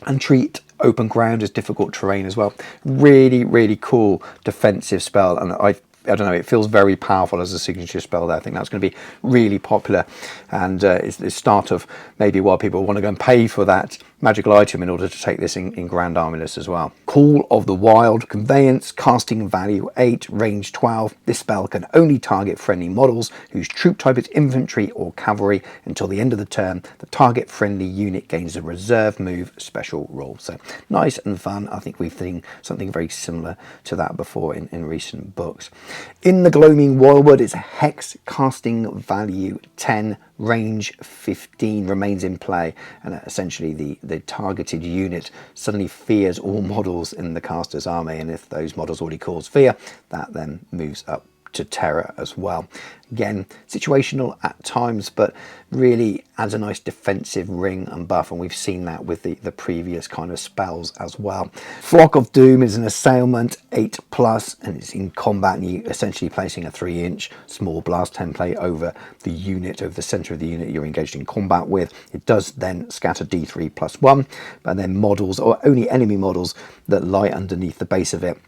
and treat open ground as difficult terrain as well. Really cool defensive spell, and I don't know, it feels very powerful as a signature spell there. I think that's going to be really popular, and it's the start of maybe why people want to go and pay for that magical item in order to take this in Grand Army list as well. Call of the Wild, conveyance, casting value 8, range 12. This spell can only target friendly models whose troop type is infantry or cavalry until the end of the turn. The target friendly unit gains a reserve move special roll. So nice and fun. I think we've seen something very similar to that before in recent books. In the Gloaming Wildwood, it's a hex, casting value 10, range 15, remains in play, and essentially the targeted unit suddenly fears all models in the caster's army, and if those models already cause fear, that then moves up to terror as well. Again, situational at times, but really adds a nice defensive ring and buff, and we've seen that with the previous kind of spells as well. Flock of Doom is an assailment, 8+, and it's in combat, and you're essentially placing a 3-inch small blast template over the unit, over the center of the unit you're engaged in combat with. It does then scatter D3+1, and then models, or only enemy models that lie underneath the base of it,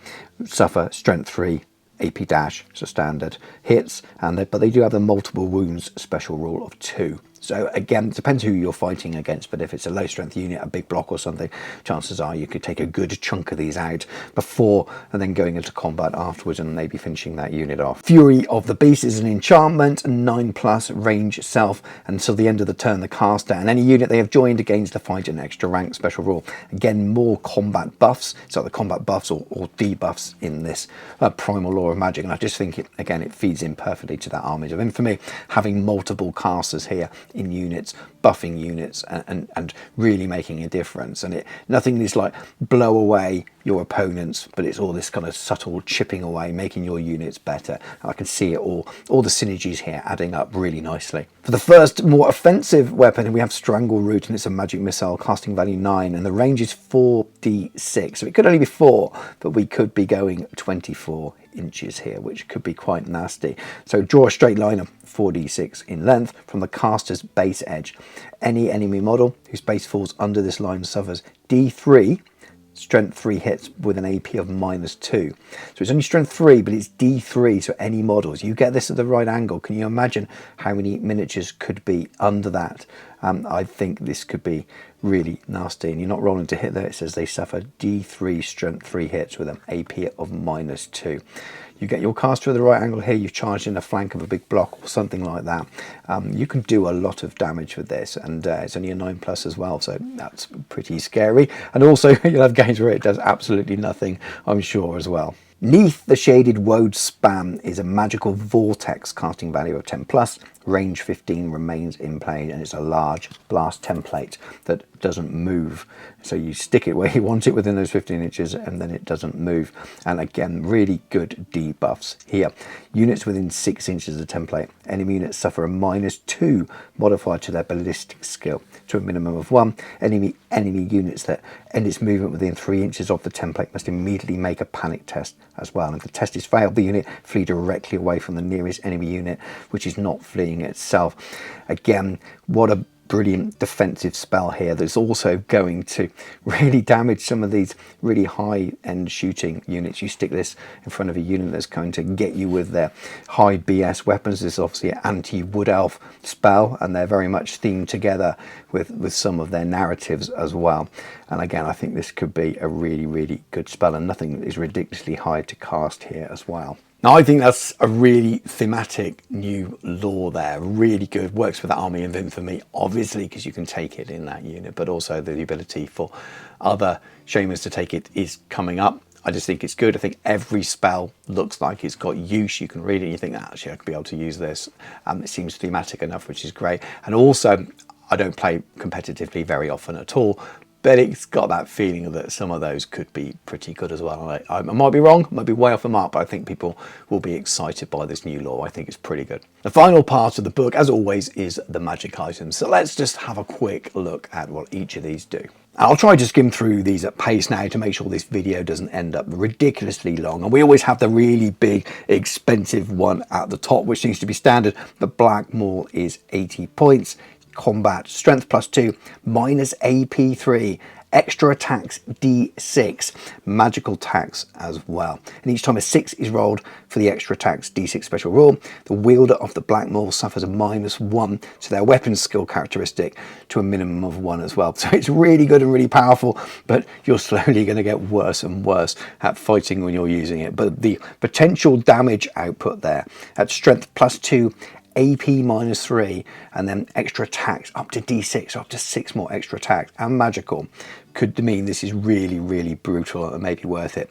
suffer strength 3, AP dash, so standard hits, but they do have the multiple wounds special rule of 2. So again, it depends who you're fighting against, but if it's a low strength unit, a big block or something, chances are you could take a good chunk of these out before and then going into combat afterwards and maybe finishing that unit off. Fury of the Beast is an enchantment, 9+ range self until the end of the turn the caster and any unit they have joined against the fight an extra rank special rule. Again, more combat buffs, so the combat buffs or debuffs in this primal law of magic, and I just think it feeds in perfectly to that Armies of Infamy, having multiple casters here in units, buffing units and really making a difference. And nothing is like blow away your opponents, but it's all this kind of subtle chipping away, making your units better. And I can see it all the synergies here adding up really nicely. For the first more offensive weapon, we have Strangle Root, and it's a magic missile, casting value 9, and the range is 4d6, so it could only be 4, but we could be going 24 inches here, which could be quite nasty. So draw a straight line of 4d6 in length from the caster's base edge. Any enemy model whose base falls under this line suffers D3 strength 3 hits with an AP of -2. So it's only strength 3, but it's D3, so any models. You get this at the right angle. Can you imagine how many miniatures could be under that? I think this could be really nasty, and you're not rolling to hit there. It says they suffer D3 strength 3 hits with an AP of -2. You get your caster at the right angle here, you've charged in the flank of a big block or something like that. You can do a lot of damage with this, and it's only a 9+ as well, so that's pretty scary. And also you'll have games where it does absolutely nothing, I'm sure, as well. Neath the Shaded Woad Spam is a magical vortex, casting value of 10+, range 15 remains in play, and it's a large blast template that doesn't move. So you stick it where you want it within those 15 inches and then it doesn't move. And again, really good debuffs here. Units within 6 inches of the template, enemy units suffer a -2 modifier to their ballistic skill to a minimum of 1. Enemy units that end its movement within 3 inches of the template must immediately make a panic test as well. And if the test is failed, the unit flee directly away from the nearest enemy unit, which is not fleeing itself. Again, what a brilliant defensive spell here that's also going to really damage some of these really high-end shooting units. You stick this in front of a unit that's going to get you with their high BS weapons. This is obviously an anti-wood elf spell, and they're very much themed together with some of their narratives as well. And again, I think this could be a really, really good spell, and nothing is ridiculously high to cast here as well. Now, I think that's a really thematic new lore there, really good. Works with the Army of Infamy, obviously, because you can take it in that unit, but also the ability for other shamans to take it is coming up. I just think it's good. I think every spell looks like it's got use. You can read it and you think, actually, I could be able to use this. It seems thematic enough, which is great. And also, I don't play competitively very often at all, but it's got that feeling that some of those could be pretty good as well. I might be wrong, might be way off the mark, but I think people will be excited by this new lore. I think it's pretty good. The final part of the book, as always, is the magic items. So let's just have a quick look at what each of these do. I'll try to skim through these at pace now to make sure this video doesn't end up ridiculously long. And we always have the really big, expensive one at the top, which seems to be standard. The Black Maul is 80 points. Combat, strength +2, -AP3, extra attacks D6, magical attacks as well. And each time a 6 is rolled for the extra attacks D6 special rule, the wielder of the Black Maul suffers a -1 to their weapon skill characteristic to a minimum of 1 as well. So it's really good and really powerful, but you're slowly going to get worse and worse at fighting when you're using it. But the potential damage output there at strength +2, AP -3, and then extra attacks up to D6, up to 6 more extra attacks, and magical, could mean this is really, really brutal and maybe worth it.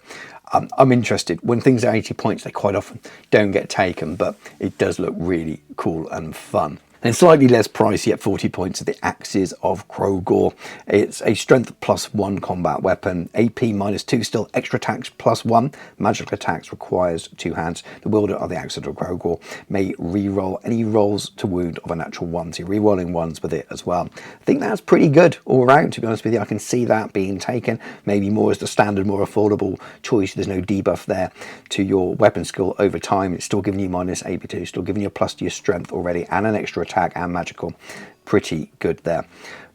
I'm interested. When things are 80 points, they quite often don't get taken, but it does look really cool and fun. And slightly less pricey at 40 points are the Axes of Krogor. It's a strength +1 combat weapon, AP -2, still extra attacks +1, magical attacks requires 2 hands. The wielder of the Axes of Krogor may re-roll any rolls to wound of a natural 1, so you're re-rolling ones with it as well. I think that's pretty good all around, to be honest with you. I can see that being taken, maybe more as the standard, more affordable choice. There's no debuff there to your weapon skill over time. It's still giving you minus AP2, still giving you a plus to your strength already, and an extra attack and magical. Pretty good there.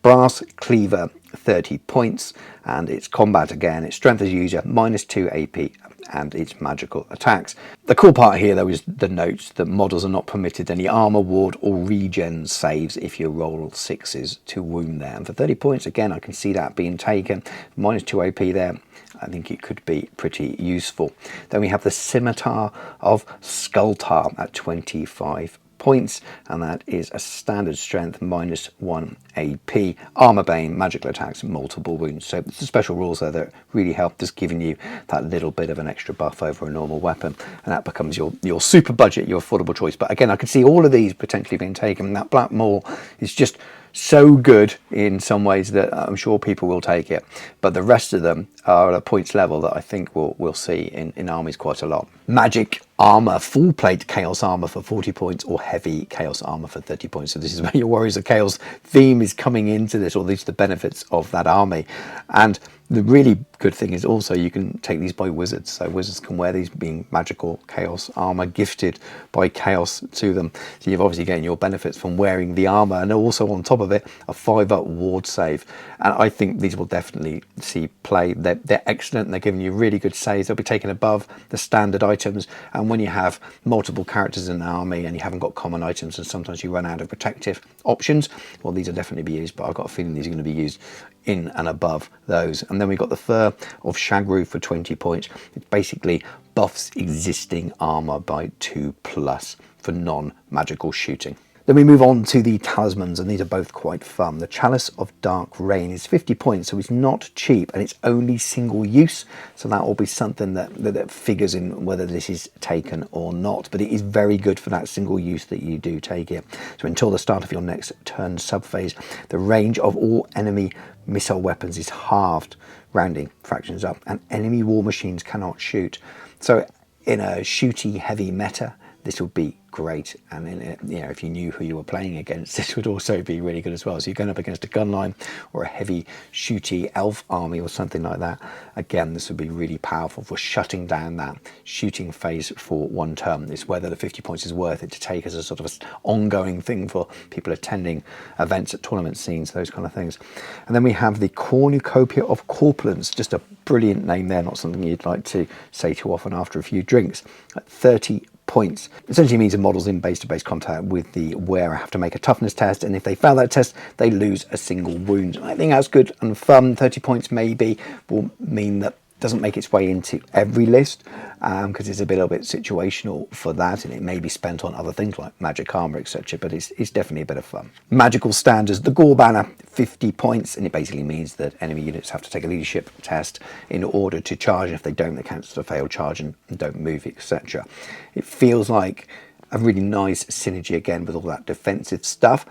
Brass Cleaver, 30 points, and it's combat again. It's strength as user, -2 AP, and it's magical attacks. The cool part here though is the notes that models are not permitted any armor, ward or regen saves if you roll 6s to wound there. And for 30 points, again, I can see that being taken. -2 AP there. I think it could be pretty useful. Then we have the Scimitar of Skultar at 25 points, and that is a standard strength, -1 AP, armor bane, magical attacks, multiple wounds. So it's the special rules there that really help, just giving you that little bit of an extra buff over a normal weapon, and that becomes your super budget, your affordable choice. But again, I can see all of these potentially being taken. That Black Maul is just so good in some ways that I'm sure people will take it, but the rest of them are at a points level that I think we'll see in armies quite a lot. Magic armor, full plate chaos armor for 40 points, or heavy chaos armor for 30 points. So this is where your Warriors of Chaos theme is coming into this, or these are the benefits of that army. And the really good thing is also you can take these by wizards, so wizards can wear these, being magical chaos armor gifted by chaos to them. So you've obviously getting your benefits from wearing the armor, and also on top of it a 5-up ward save. And I think these will definitely see play. They're excellent. They're giving you really good saves. They'll be taken above the standard items, and when you have multiple characters in an army and you haven't got common items and sometimes you run out of protective options, well, these will definitely be used, but I've got a feeling these are going to be used in and above those. And then we've got the Fur of Shagru for 20 points. It basically buffs existing armor by 2+ for non-magical shooting. Then we move on to the talismans, and these are both quite fun. The Chalice of Dark Rain is 50 points, so it's not cheap, and it's only single use, so that will be something that figures in whether this is taken or not, but it is very good for that single use that you do take it. So until the start of your next turn subphase, the range of all enemy missile weapons is halved, rounding fractions up, and enemy war machines cannot shoot. So in a shooty heavy meta, this would be great, and if you knew who you were playing against, this would also be really good as well. So you're going up against a gunline or a heavy shooty elf army or something like that, again, this would be really powerful for shutting down that shooting phase for one turn. It's whether the 50 points is worth it to take as a sort of an ongoing thing for people attending events at tournament scenes, those kind of things. And then we have the Cornucopia of Corpulence, just a brilliant name there, not something you'd like to say too often after a few drinks, at 30 points. Essentially means a model's in base-to-base contact with the wearer have to make a toughness test, and if they fail that test, they lose a single wound. I think that's good and fun. 30 points maybe will mean that doesn't make its way into every list, because it's a little bit situational for that, and it may be spent on other things like magic armor, etc., but it's definitely a bit of fun. Magical standards, the Gore Banner, 50 points, and it basically means that enemy units have to take a leadership test in order to charge, and if they don't, they count as a failed charge and don't move, etc. It feels like a really nice synergy again with all that defensive stuff.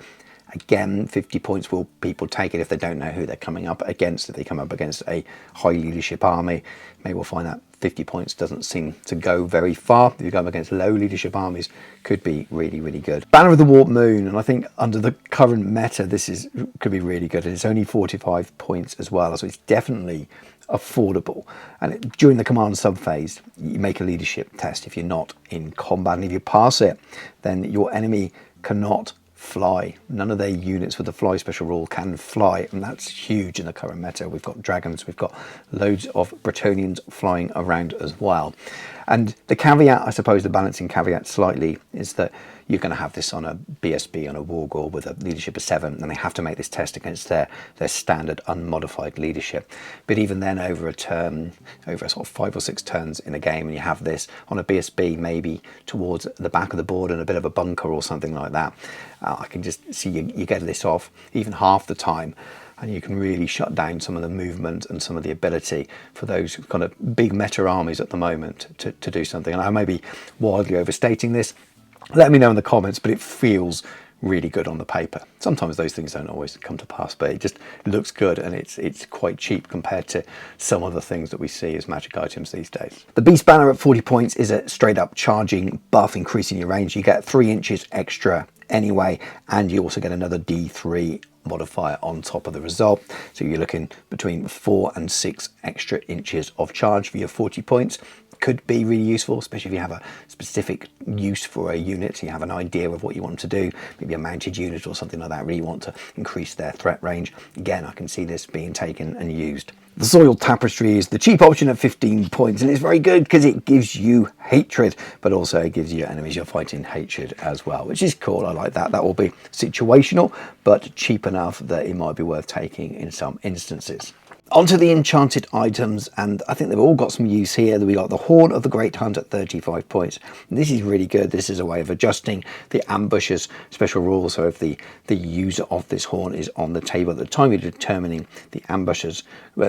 Again, 50 points, will people take it if they don't know who they're coming up against? If they come up against a high leadership army, maybe we'll find that 50 points doesn't seem to go very far. If you go up against low leadership armies, could be really, really good. Banner of the Warped Moon, and I think under the current meta, could be really good. And it's only 45 points as well, so it's definitely affordable. And during the command subphase, you make a leadership test if you're not in combat, and if you pass it, then your enemy cannot fly. None of their units with the fly special rule can fly, and that's huge in the current meta. We've got dragons, we've got loads of Bretonnians flying around as well. And the caveat, I suppose the balancing caveat slightly, is that you're going to have this on a BSB, on a Wargore with a leadership of 7, and they have to make this test against their standard unmodified leadership. But even then, over a turn, over sort of 5 or 6 turns in a game, and you have this on a BSB maybe towards the back of the board in a bit of a bunker or something like that, I can just see you get this off even half the time, and you can really shut down some of the movement and some of the ability for those kind of big meta armies at the moment to do something. And I may be wildly overstating this, let me know in the comments, but it feels really good on the paper. Sometimes those things don't always come to pass, but it just looks good, and it's quite cheap compared to some of the things that we see as magic items these days. The Beast Banner at 40 points is a straight up charging buff, increasing your range. You get 3 inches extra anyway, and you also get another D3 modifier on top of the result, so you're looking between 4 and 6 extra inches of charge for your 40 points. Could be really useful, especially if you have a specific use for a unit, so you have an idea of what you want to do, maybe a mounted unit or something like that, really want to increase their threat range. Again, I can see this being taken and used. The Soiled Tapestry is the cheap option at 15 points, and it's very good because it gives you hatred, but also it gives your enemies you're fighting hatred as well, which is cool. I like that. That will be situational, but cheap enough that it might be worth taking in some instances. Onto the enchanted items, and I think they've all got some use here. We got the Horn of the Great Hunt at 35 points. And this is really good. This is a way of adjusting the ambushes special rules. So if the user of this horn is on the table at the time you're determining the ambushes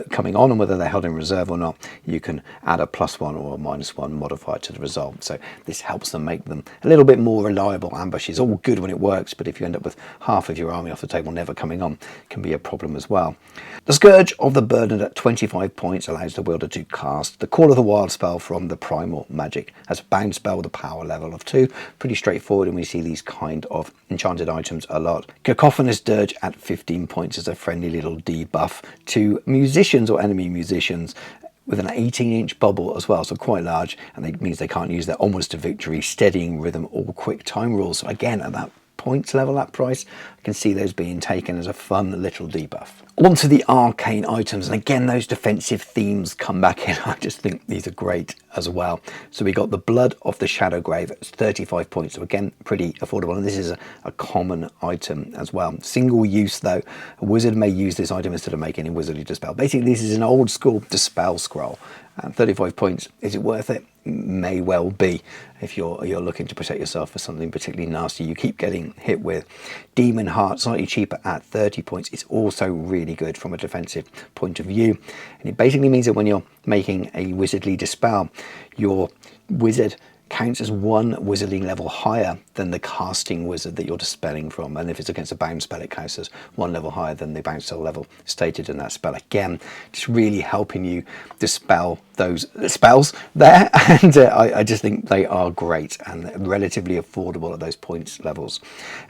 coming on and whether they're held in reserve or not, you can add a +1 or a -1 modifier to the result. So this helps them make them a little bit more reliable ambushes. All good when it works, but if you end up with half of your army off the table never coming on, it can be a problem as well. The Scourge of the Burden at 25 points allows the wielder to cast the Call of the Wild spell from the Primal Magic as a bound spell with a power level of 2. Pretty straightforward, and we see these kind of enchanted items a lot. Cacophonous Dirge at 15 points is a friendly little debuff to musicians or enemy musicians, with an 18-inch bubble as well, so quite large, and it means they can't use their Onwards to Victory, Steadying Rhythm or Quick Time rules. So again, at that points level, that price, I can see those being taken as a fun little debuff. On to the arcane items, and again those defensive themes come back in. I just think these are great as well. So we got the Blood of the Shadowgrave at 35 points, so again pretty affordable, and this is a common item as well. Single use though, a wizard may use this item instead of making a wizardly dispel. Basically this is an old school dispel scroll. 35 points, is it worth it? May well be if you're looking to protect yourself for something particularly nasty you keep getting hit with. Demon Heart, slightly cheaper at 30 points. It's also really good from a defensive point of view, and it basically means that when you're making a wizardly dispel, your wizard counts as 1 wizarding level higher than the casting wizard that you're dispelling from, and if it's against a bound spell it counts as 1 level higher than the bound spell level stated in that spell. Again, just really helping you dispel those spells there, and I just think they are great and relatively affordable at those points levels.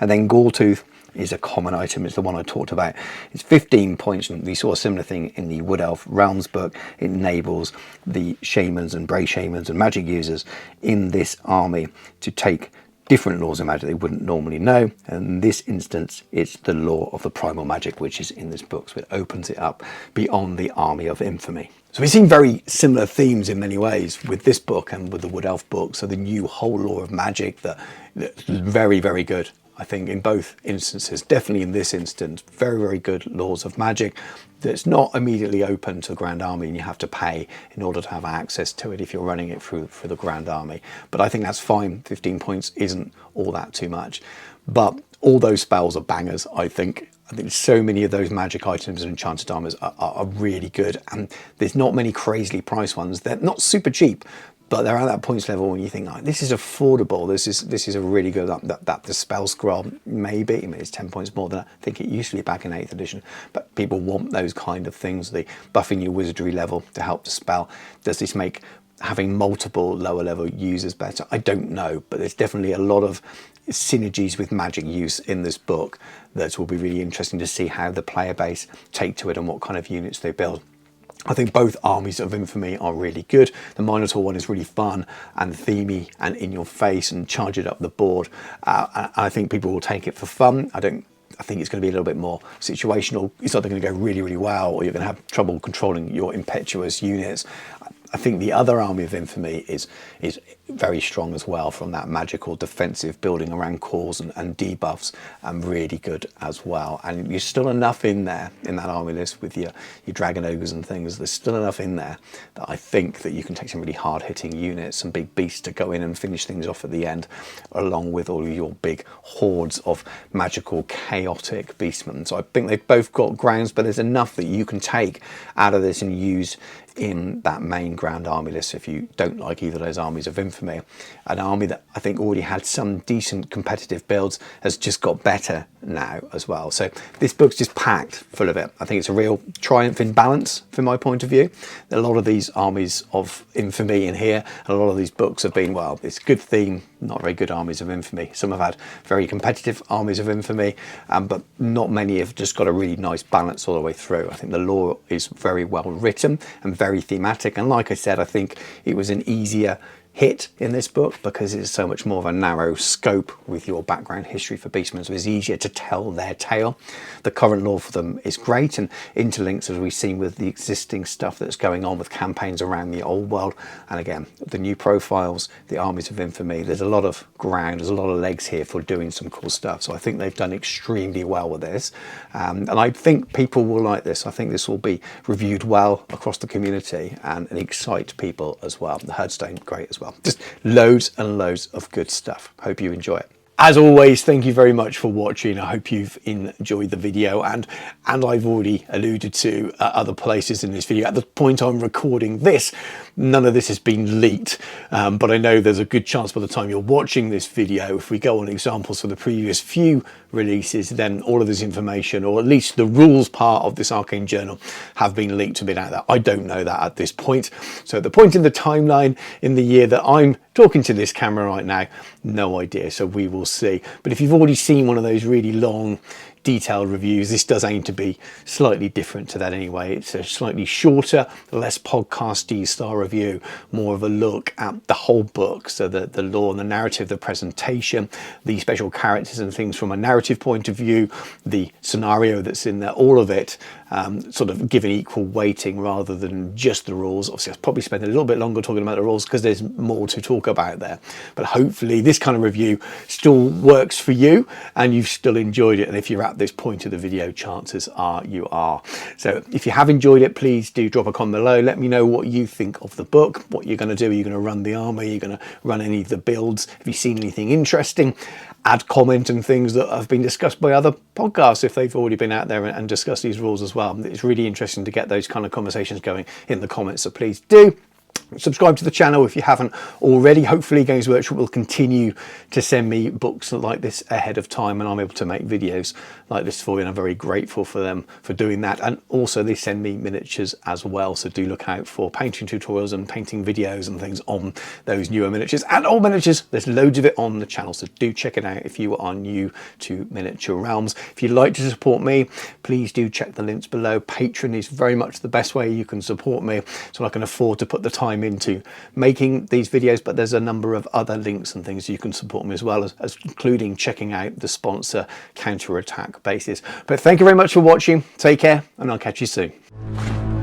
And then Galltooth is a common item. It's the one I talked about. It's 15 points, and we saw a similar thing in the Wood Elf Realms book. It enables the shamans and Bray shamans and magic users in this army to take different laws of magic they wouldn't normally know, and in this instance it's the law of the primal magic which is in this book, so it opens it up beyond the army of infamy. So we've seen very similar themes in many ways with this book and with the Wood Elf book. So the new whole law of magic that's very, very good, I think, in both instances. Definitely in this instance, very, very good laws of magic that's not immediately open to the Grand Army, and you have to pay in order to have access to it if you're running it through the Grand Army. But I think that's fine. 15 points isn't all that too much. But all those spells are bangers, I think. I think so many of those magic items and enchanted armors are really good, and there's not many crazily priced ones. They're not super cheap, but they're at that points level when you think, oh, this is affordable. This is a really good, that the spell scroll, maybe, I mean, it's 10 points more than I think it used to be back in 8th edition, but people want those kind of things, the buffing your wizardry level to help dispel. Does this make having multiple lower level users better? I don't know, but there's definitely a lot of synergies with magic use in this book that will be really interesting to see how the player base take to it and what kind of units they build. I think both armies of infamy are really good. The Minotaur one is really fun and themey and in your face and charge it up the board. I think people will take it for fun. I think it's going to be a little bit more situational. It's either going to go really, really well, or you're going to have trouble controlling your impetuous units. I think the other army of infamy is very strong as well, from that magical defensive building around cores and debuffs, and really good as well. And there's still enough in there in that army list with your dragon ogres and things. There's still enough in there that I think that you can take some really hard hitting units, some big beasts to go in and finish things off at the end, along with all of your big hordes of magical chaotic beastmen. So I think they've both got grounds, but there's enough that you can take out of this and use in that main Grand Army list. If you don't like either of those armies of infamy, an army that I think already had some decent competitive builds has just got better now as well. So this book's just packed full of it. I think it's a real triumph in balance from my point of view. A lot of these armies of infamy in here, and a lot of these books have been, well, it's good theme, not very good armies of infamy. Some have had very competitive armies of infamy, but not many have just got a really nice balance all the way through. I think the lore is very well written and very thematic, and like I said, I think it was an easier hit in this book because it's so much more of a narrow scope with your background history for Beastmen, so it's easier to tell their tale. The current lore for them is great and interlinks, as we've seen, with the existing stuff that's going on with campaigns around the old world, and again the new profiles, the armies of infamy. There's a lot of ground, there's a lot of legs here for doing some cool stuff, so I think they've done extremely well with this, and I think people will like this. I think this will be reviewed well across the community and excite people as well. The Herdstone, great as well. Just loads and loads of good stuff. Hope you enjoy it. As always, thank you very much for watching. I hope you've enjoyed the video, and I've already alluded to other places in this video. At the point I'm recording this, none of this has been leaked, but I know there's a good chance by the time you're watching this video, if we go on examples for the previous few releases, then all of this information, or at least the rules part of this Arcane Journal, have been leaked and been out there. I don't know that at this point. So at the point in the timeline in the year that I'm talking to this camera right now, no idea. So we will see. But if you've already seen one of those really long detailed reviews, this does aim to be slightly different to that anyway. It's a slightly shorter, less podcasty style review, more of a look at the whole book, so the lore and the narrative, the presentation, the special characters and things from a narrative point of view, the scenario that's in there, all of it sort of given equal weighting rather than just the rules. Obviously, I'll probably spend a little bit longer talking about the rules because there's more to talk about there, but hopefully this kind of review still works for you and you've still enjoyed it, and if you're at this point of the video, chances are you are. So if you have enjoyed it, please do drop a comment below. Let me know what you think of the book, what you're going to do. Are you going to run the army? Are you going to run any of the builds? Have you seen anything interesting? Add comment and things that have been discussed by other podcasts if they've already been out there and discussed these rules as well. It's really interesting to get those kind of conversations going in the comments, so please do. Subscribe to the channel if you haven't already. Hopefully Games Workshop will continue to send me books like this ahead of time and I'm able to make videos like this for you, and I'm very grateful for them for doing that. And also they send me miniatures as well, so do look out for painting tutorials and painting videos and things on those newer miniatures and old miniatures. There's loads of it on the channel, so do check it out if you are new to miniature realms. If you'd like to support me, please do check the links below. Patreon is very much the best way you can support me, so I can afford to put the time into making these videos, but there's a number of other links and things you can support me as well, as including checking out the sponsor Counterattack Bases. But thank you very much for watching. Take care, and I'll catch you soon.